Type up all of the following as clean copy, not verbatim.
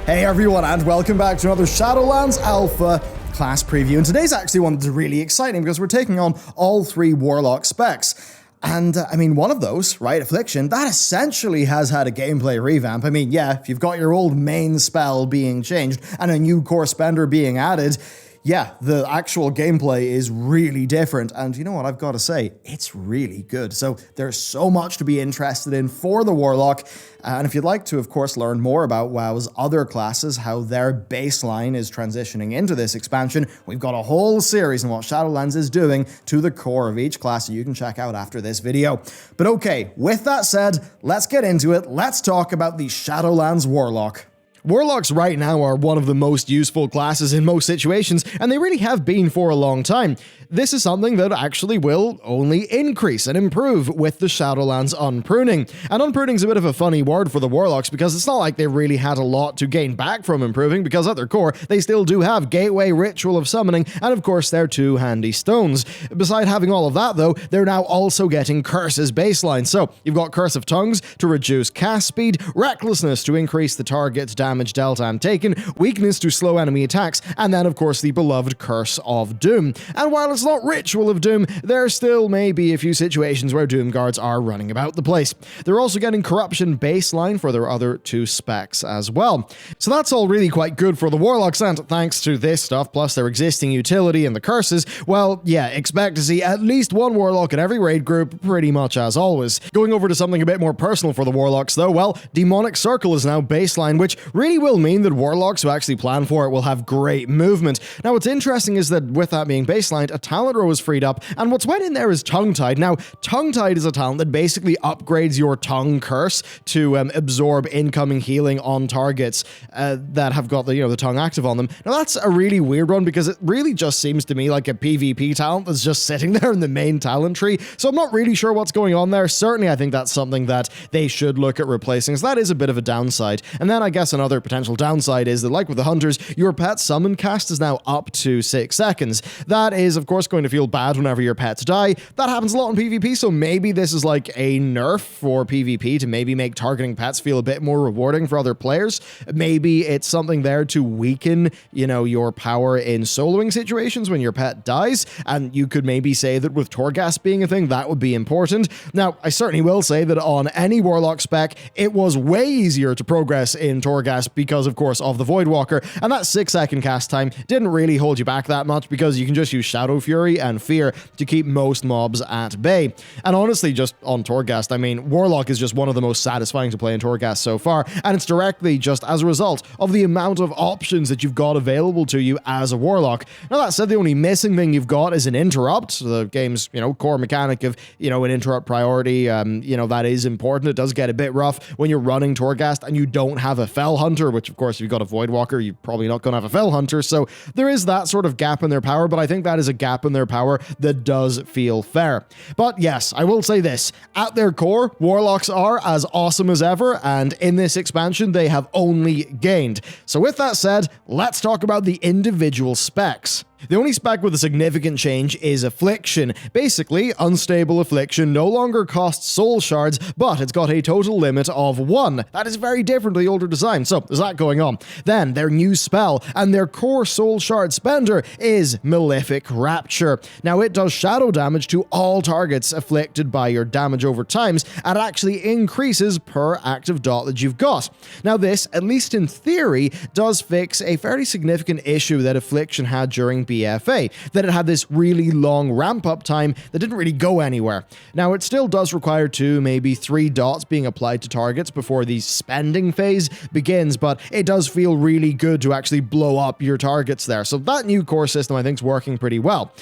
Hey everyone, and welcome back to another Shadowlands Alpha class preview. And today's actually one that's really exciting because we're taking on all three Warlock specs. And I mean, one of those, right, Affliction, that essentially has had a gameplay revamp. I mean, yeah, if you've got your old main spell being changed and a new core spender being added, yeah, the actual gameplay is really different, and you know what, I've got to say, it's really good. So there's so much to be interested in for the Warlock, and if you'd like to, of course, learn more about WoW's other classes, how their baseline is transitioning into this expansion, we've got a whole series on what Shadowlands is doing to the core of each class that you can check out after this video. But okay, with that said, let's get into it. Let's talk about the Shadowlands Warlock. Warlocks right now are one of the most useful classes in most situations, and they really have been for a long time. This is something that actually will only increase and improve with the Shadowlands unpruning. And unpruning is a bit of a funny word for the Warlocks because it's not like they really had a lot to gain back from improving, because at their core, they still do have Gateway, Ritual of Summoning, and of course their two handy stones. Beside having all of that though, they're now also getting Curses baseline. So you've got Curse of Tongues to reduce cast speed, Recklessness to increase the target's damage dealt and taken, Weakness to slow enemy attacks, and then of course the beloved Curse of Doom. And while it's not Ritual of Doom, there still may be a few situations where Doom guards are running about the place. They're also getting Corruption baseline for their other two specs as well. So that's all really quite good for the Warlocks, and thanks to this stuff, plus their existing utility and the curses, well, yeah, expect to see at least one Warlock in every raid group, pretty much as always. Going over to something a bit more personal for the Warlocks though, well, Demonic Circle is now baseline, which really will mean that Warlocks who actually plan for it will have great movement. Now what's interesting is that with that being baselined, a talent row is freed up, and what's went in there is Tongue-Tied. Now, Tongue-Tied is a talent that basically upgrades your tongue curse to absorb incoming healing on targets that have got the tongue active on them. Now that's a really weird one because it really just seems to me like a PvP talent that's just sitting there in the main talent tree, so I'm not really sure what's going on there. Certainly I think that's something that they should look at replacing, so that is a bit of a downside. And then I guess another potential downside is that, like with the Hunters, your pet summon cast is now up to 6 seconds. That is of course going to feel bad whenever your pets die. That happens a lot in PvP, so maybe this is like a nerf for PvP to maybe make targeting pets feel a bit more rewarding for other players. Maybe it's something there to weaken, your power in soloing situations when your pet dies, and you could maybe say that with Torghast being a thing, that would be important. Now, I certainly will say that on any Warlock spec, it was way easier to progress in Torghast because, of course, of the Voidwalker, and that 6-second cast time didn't really hold you back that much because you can just use Shadow Fury and Fear to keep most mobs at bay. And honestly, just on Torghast, I mean, Warlock is just one of the most satisfying to play in Torghast so far, and it's directly just as a result of the amount of options that you've got available to you as a Warlock. Now that said, the only missing thing you've got is an interrupt. The game's, core mechanic of, an interrupt priority, that is important. It does get a bit rough when you're running Torghast and you don't have a Fell Hunter, which of course, if you've got a Voidwalker, you're probably not going to have a Fell Hunter, so there is that sort of gap in their power, but I think that is a gap in their power that does feel fair. But yes, I will say this, at their core, Warlocks are as awesome as ever, and in this expansion, they have only gained. So with that said, let's talk about the individual specs. The only spec with a significant change is Affliction. Basically, Unstable Affliction no longer costs soul shards, but it's got a total limit of 1. That is very different to the older design, so there's that going on. Then, their new spell and their core soul shard spender is Malefic Rapture. Now, it does shadow damage to all targets afflicted by your damage over times, and it actually increases per active dot that you've got. Now, this, at least in theory, does fix a fairly significant issue that Affliction had during BFA, that it had this really long ramp-up time that didn't really go anywhere. Now, it still does require 2, maybe 3 dots being applied to targets before the spending phase begins, but it does feel really good to actually blow up your targets there. So that new core system, I think, is working pretty well.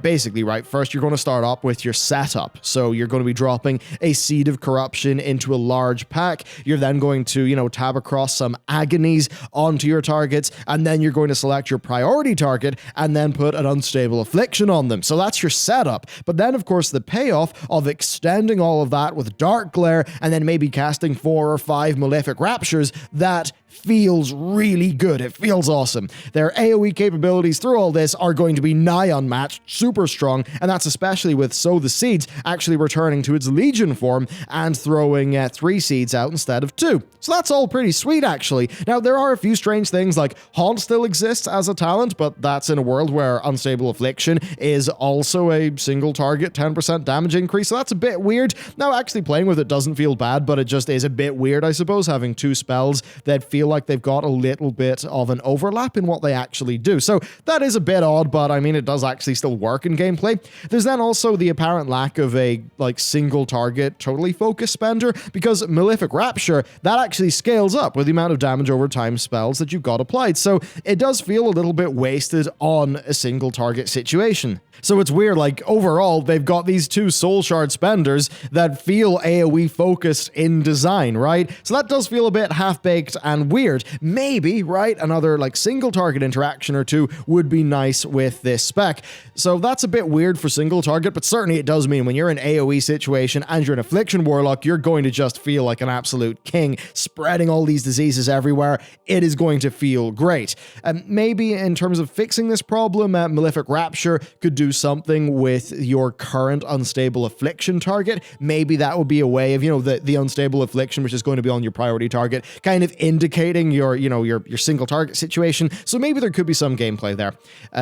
Basically, first you're going to start up with your setup. So you're going to be dropping a Seed of Corruption into a large pack. You're then going to, tab across some Agonies onto your targets, and then you're going to select your priority target and then put an Unstable Affliction on them. So that's your setup. But then, of course, the payoff of extending all of that with Dark Glare and then maybe casting 4 or 5 Malefic Raptures, that feels really good. It feels awesome. Their AoE capabilities through all this are going to be nigh unmatched, super strong, and that's especially with Sow the Seeds actually returning to its Legion form and throwing 3 seeds out instead of 2. So that's all pretty sweet, actually. Now, there are a few strange things, like Haunt still exists as a talent, but that's in a world where Unstable Affliction is also a single target 10% damage increase, so that's a bit weird. Now, actually playing with it doesn't feel bad, but it just is a bit weird, I suppose, having 2 spells that feel like they've got a little bit of an overlap in what they actually do. So that is a bit odd, but I mean, it does actually still work in gameplay. There's then also the apparent lack of a single target, totally focused spender, because Malefic Rapture, that actually scales up with the amount of damage over time spells that you've got applied. So it does feel a little bit wasted on a single target situation. So it's weird, like overall, they've got these 2 soul shard spenders that feel AoE focused in design, right? So that does feel a bit half-baked and weird. Maybe, right, another single target interaction or 2 would be nice with this spec. So that's a bit weird for single target, but certainly it does mean when you're in AoE situation and you're an Affliction Warlock, you're going to just feel like an absolute king, spreading all these diseases everywhere. It is going to feel great. Maybe in terms of fixing this problem, Malefic Rapture could do something with your current Unstable Affliction target. Maybe that would be a way of, the Unstable Affliction, which is going to be on your priority target, kind of indicating your single target situation. So maybe there could be some gameplay there.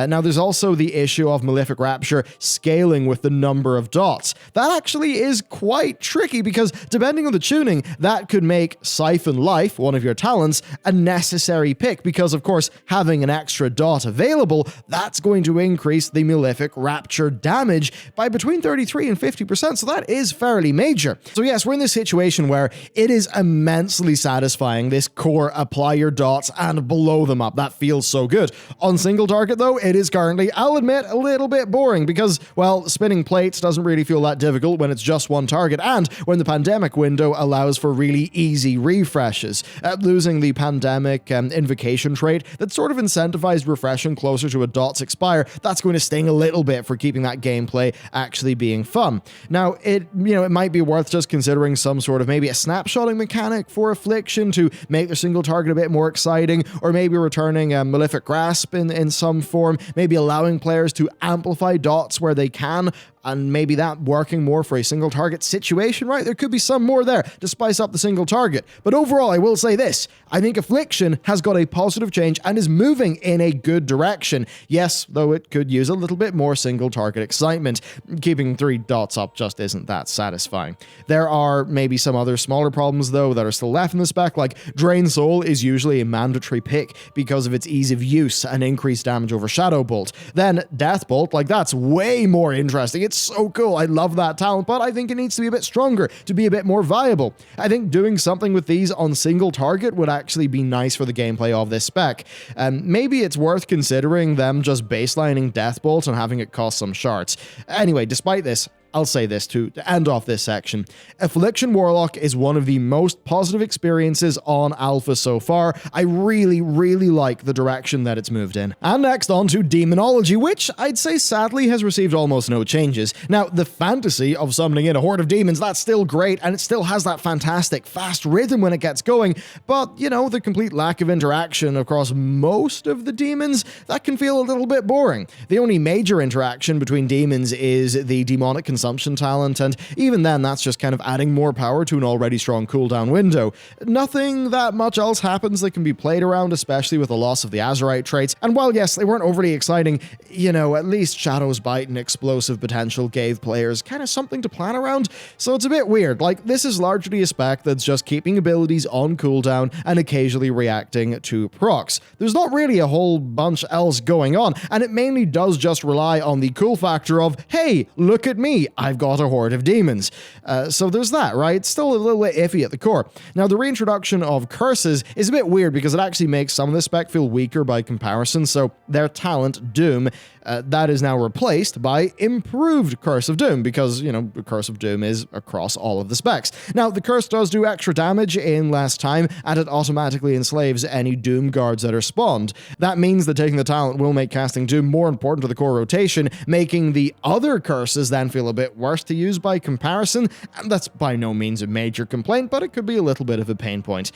Now, there's also the issue of Malefic Rapture scaling with the number of dots. That actually is quite tricky because depending on the tuning, that could make Siphon Life, one of your talents, a necessary pick because, of course, having an extra dot available, that's going to increase the Malefic Rapture damage by between 33 and 50%, so that is fairly major. So yes, we're in this situation where it is immensely satisfying, this core apply your dots and blow them up. That feels so good. On single target though, it is currently, I'll admit, a little bit boring because, well, spinning plates doesn't really feel that difficult when it's just one target and when the pandemic window allows for really easy refreshes. Losing the pandemic invocation trait that sort of incentivized refreshing closer to a dot's expire, that's going to sting a little bit for keeping that gameplay actually being fun. Now, it might be worth just considering some sort of maybe a snapshotting mechanic for Affliction to make the single target a bit more exciting, or maybe returning a Malefic Grasp in some form, maybe allowing players to amplify dots where they can, and maybe that working more for a single target situation, right? There could be some more there to spice up the single target. But overall, I will say this. I think Affliction has got a positive change and is moving in a good direction. Yes, though it could use a little bit more single target excitement. Keeping 3 dots up just isn't that satisfying. There are maybe some other smaller problems, though, that are still left in the spec, like Drain Soul is usually a mandatory pick because of its ease of use and increased damage over Shadow Bolt. Then Death Bolt, that's way more interesting. It's so cool. I love that talent, but I think it needs to be a bit stronger to be a bit more viable. I think doing something with these on single target would actually be nice for the gameplay of this spec. Maybe it's worth considering them just baselining Death Bolt and having it cost some shards. Anyway, despite this, I'll say this to end off this section. Affliction Warlock is one of the most positive experiences on Alpha so far. I really, really like the direction that it's moved in. And next on to Demonology, which I'd say sadly has received almost no changes. Now, the fantasy of summoning in a horde of demons, that's still great, and it still has that fantastic fast rhythm when it gets going, but, the complete lack of interaction across most of the demons, that can feel a little bit boring. The only major interaction between demons is the demonic consumption talent, and even then that's just kind of adding more power to an already strong cooldown window. Nothing that much else happens that can be played around, especially with the loss of the Azurite traits, and while yes, they weren't overly exciting, at least Shadow's Bite and explosive potential gave players kind of something to plan around, so it's a bit weird. This is largely a spec that's just keeping abilities on cooldown and occasionally reacting to procs. There's not really a whole bunch else going on, and it mainly does just rely on the cool factor of, hey, look at me, I've got a horde of demons. So there's that, right? It's still a little bit iffy at the core. Now, the reintroduction of curses is a bit weird because it actually makes some of the spec feel weaker by comparison, so their talent, Doom, that is now replaced by improved Curse of Doom because, Curse of Doom is across all of the specs. Now, the curse does do extra damage in less time, and it automatically enslaves any Doom guards that are spawned. That means that taking the talent will make casting Doom more important to the core rotation, making the other curses then feel a bit worse to use by comparison, and that's by no means a major complaint, but it could be a little bit of a pain point.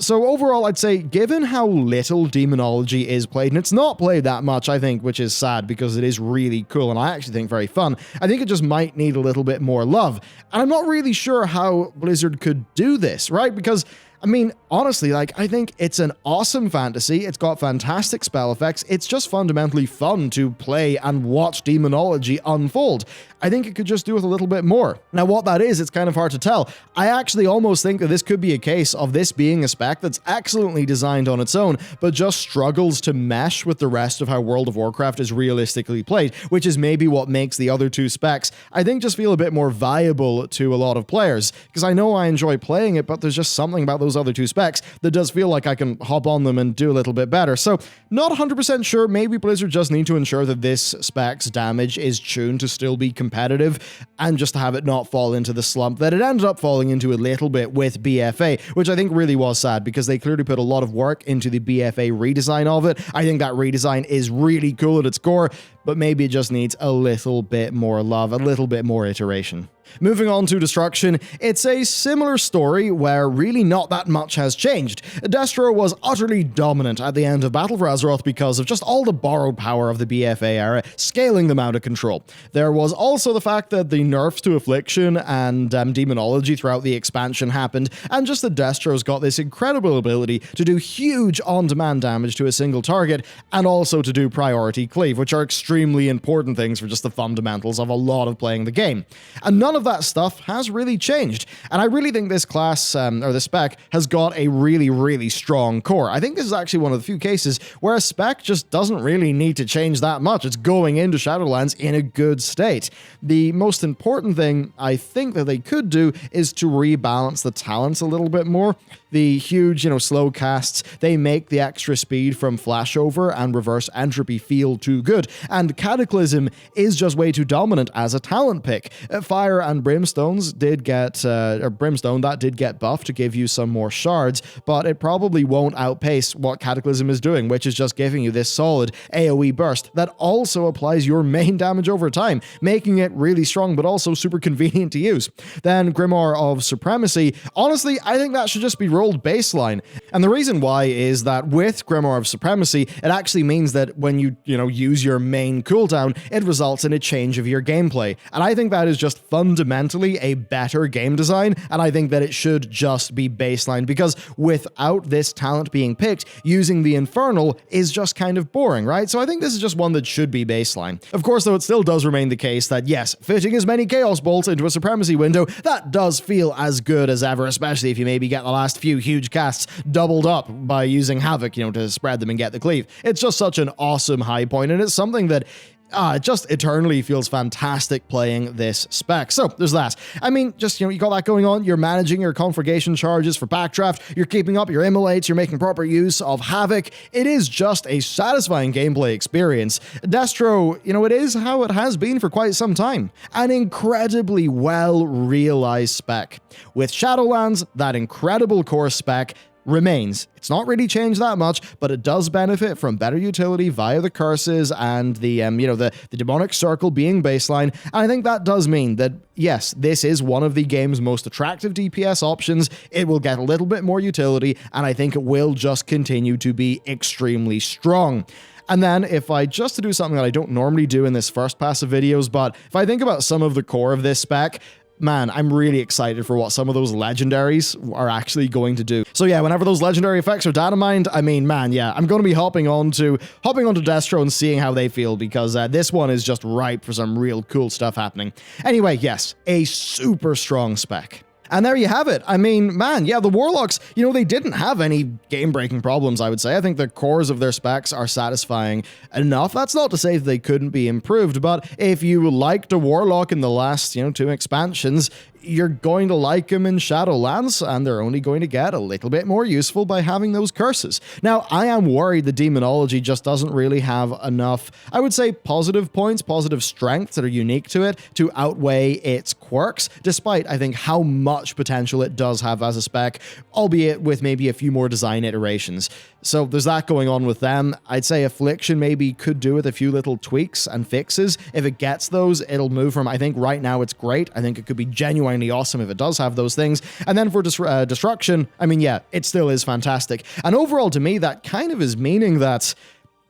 So overall, I'd say, given how little demonology is played, and it's not played that much, I think, which is sad because it is really cool and I actually think very fun, I think it just might need a little bit more love. And I'm not really sure how Blizzard could do this, right? Because I mean, honestly, like, I think it's an awesome fantasy. It's got fantastic spell effects. It's just fundamentally fun to play and watch demonology unfold. I think it could just do with a little bit more. Now, what that is, it's kind of hard to tell. I actually almost think that this could be a case of this being a spec that's excellently designed on its own, but just struggles to mesh with the rest of how World of Warcraft is realistically played, which is maybe what makes the other two specs, I think, just feel a bit more viable to a lot of players. Because I know I enjoy playing it, but there's just something about those other two specs that does feel like I can hop on them and do a little bit better. So, not 100% sure. Maybe Blizzard just need to ensure that this spec's damage is tuned to still be competitive and just to have it not fall into the slump that it ended up falling into a little bit with BFA, which I think really was sad because they clearly put a lot of work into the BFA redesign of it. I think that redesign is really cool at its core, but maybe it just needs a little bit more love, a little bit more iteration. Moving on to Destruction, it's a similar story where really not that much has changed. Destro was utterly dominant at the end of Battle for Azeroth because of just all the borrowed power of the BFA era, scaling them out of control. There was also the fact that the nerfs to Affliction and Demonology throughout the expansion happened, and just that Destro's got this incredible ability to do huge on-demand damage to a single target, and also to do priority cleave, which are extremely important things for just the fundamentals of a lot of playing the game. And none of that stuff has really changed, and I really think this class, or the spec, has got a really, really strong core. I think this is actually one of the few cases where a spec just doesn't really need to change that much. It's going into Shadowlands in a good state. The most important thing I think that they could do is to rebalance the talents a little bit more. The huge, slow casts, they make the extra speed from flashover and reverse entropy feel too good, and Cataclysm is just way too dominant as a talent pick. Fire and Brimstones did get, Brimstone, that did get buffed to give you some more shards, but it probably won't outpace what Cataclysm is doing, which is just giving you this solid AoE burst that also applies your main damage over time, making it really strong, but also super convenient to use. Then Grimoire of Supremacy, honestly, I think that should just be rolled baseline. And the reason why is that with Grimoire of Supremacy, it actually means that when you use your main cooldown, it results in a change of your gameplay. And I think that is just fundamentally a better game design, and I think that it should just be baseline, because without this talent being picked, using the Infernal is just kind of boring, right? So I think this is just one that should be baseline. Of course, though, it still does remain the case that, yes, fitting as many Chaos Bolts into a Supremacy window, that does feel as good as ever, especially if you maybe get the last few huge casts doubled up by using Havoc, to spread them and get the cleave. It's just such an awesome high point, and it's something that it just eternally feels fantastic playing this spec. So there's that. I mean, just, you got that going on. You're managing your conflagration charges for backdraft. You're keeping up your immolates. You're making proper use of Havoc. It is just a satisfying gameplay experience. Destro, it is how it has been for quite some time. An incredibly well realized spec. With Shadowlands, that incredible core spec remains. It's not really changed that much, but it does benefit from better utility via the curses and the demonic circle being baseline. And I think that does mean that, yes, this is one of the game's most attractive DPS options. It will get a little bit more utility, and I think it will just continue to be extremely strong. And then if I just to do something that I don't normally do in this first pass of videos, but if I think about some of the core of this spec, man, I'm really excited for what some of those legendaries are actually going to do. So yeah, whenever those legendary effects are data mined, I mean, man, yeah, I'm going to be hopping onto Destro and seeing how they feel, because this one is just ripe for some real cool stuff happening. Anyway, yes, a super strong spec. And there you have it. I mean, man, yeah, the Warlocks, they didn't have any game-breaking problems, I would say. I think the cores of their specs are satisfying enough. That's not to say that they couldn't be improved, but if you liked a Warlock in the last, 2 expansions, you're going to like them in Shadowlands, and they're only going to get a little bit more useful by having those curses. Now, I am worried the Demonology just doesn't really have enough, I would say, positive points, positive strengths that are unique to it to outweigh its quirks, despite, I think, how much potential it does have as a spec, albeit with maybe a few more design iterations. So there's that going on with them. I'd say Affliction maybe could do with a few little tweaks and fixes. If it gets those, it'll move from, I think right now it's great. I think it could be genuinely genuinely awesome if it does have those things. And then for destruction, I mean, yeah, it still is fantastic. And overall, to me, that kind of is meaning that,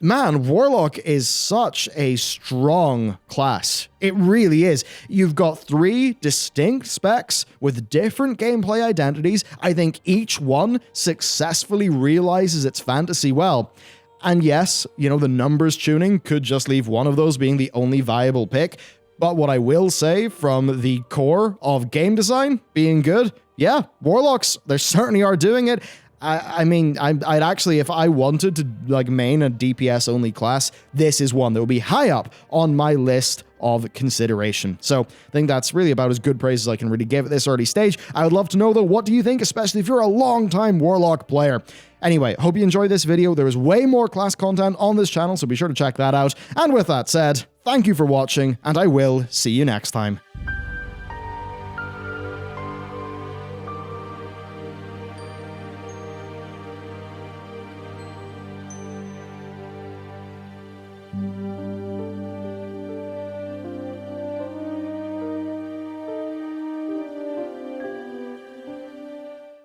man, Warlock is such a strong class. It really is. You've got 3 distinct specs with different gameplay identities. I think each one successfully realizes its fantasy well. And yes, you know, the numbers tuning could just leave one of those being the only viable pick. But what I will say from the core of game design being good, yeah, Warlocks, they certainly are doing it. I mean, I'd actually, if I wanted to like main a DPS only class, this is one that would be high up on my list of consideration. So I think that's really about as good praise as I can really give at this early stage. I would love to know though, what do you think, especially if you're a long-time Warlock player? Anyway, hope you enjoyed this video. There is way more class content on this channel, so be sure to check that out. And with that said, thank you for watching, and I will see you next time.